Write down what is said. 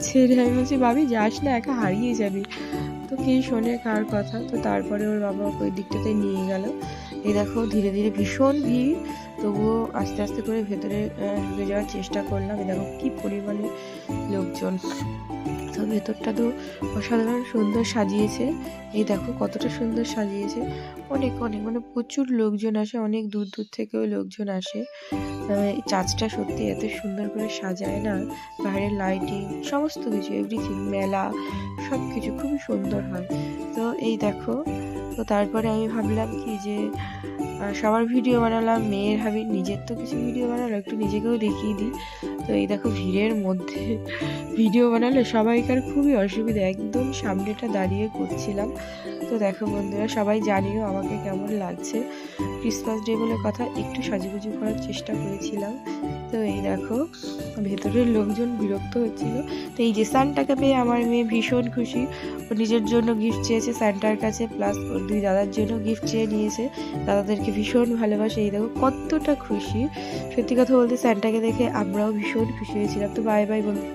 ছেড়ে আমি বলছি ভাবি যাস না, একা হারিয়ে যাবি। তো কে শোনে কার কথা। তো তারপরে ওর বাবা ওকে ওই দিকটাতে নিয়ে গেল। এই দেখো ধীরে ধীরে ভীষণ ভিড়, তবুও আস্তে আস্তে করে ভেতরে ঢুকে যাওয়ার চেষ্টা করলাম। এই দেখো কি পরিমাণে লোকজন। তো ভেতরটা তো অসাধারণ সুন্দর সাজিয়েছে। এই দেখো কতটা সুন্দর সাজিয়েছে। অনেক অনেক মানে প্রচুর লোকজন আসে, অনেক দূর দূর থেকেও লোকজন আসে। এই চার্চটা সত্যি এত সুন্দর করে সাজায় না, বাইরের লাইটিং সমস্ত কিছু এভরিথিং, মেলা সব কিছু খুবই সুন্দর হয়। তো এই দেখো, তো তারপরে আমি ভাবলাম কি যে সবার ভিডিও বানালাম, মেয়ের ভাবি নিজের তো কিছু ভিডিও বানালো, একটু নিজেকেও দেখিয়ে দিই। তো এই দেখো ভিড়ের মধ্যে ভিডিও বানালে সবাইকার খুবই অসুবিধা, একদম সামনেটা দাঁড়িয়ে করছিলাম। তো দেখো বন্ধুরা, সবাই জানিও আমাকে কেমন লাগছে। ক্রিসমাস ডে বলে কথা, একটু সাজুগুজু করার চেষ্টা করেছিলাম। তো এই দেখো ভেতরের লোকজন বিরক্ত হচ্ছিল। তো এই যে সান্টাকে পেয়ে আমার মেয়ে ভীষণ খুশি। ও নিজের জন্য গিফট চেয়েছে সান্টার কাছে, প্লাস ওর দুই দাদার জন্য গিফট চেয়ে নিয়েছে। দাদাদেরকে ভীষণ ভালোবাসে। এই দেখো কতটা খুশি। সত্যি কথা বলতে সান্টাকে দেখে আমরাও ভীষণ খুশি হয়েছিলাম। তো বাই বাই বন্ধু।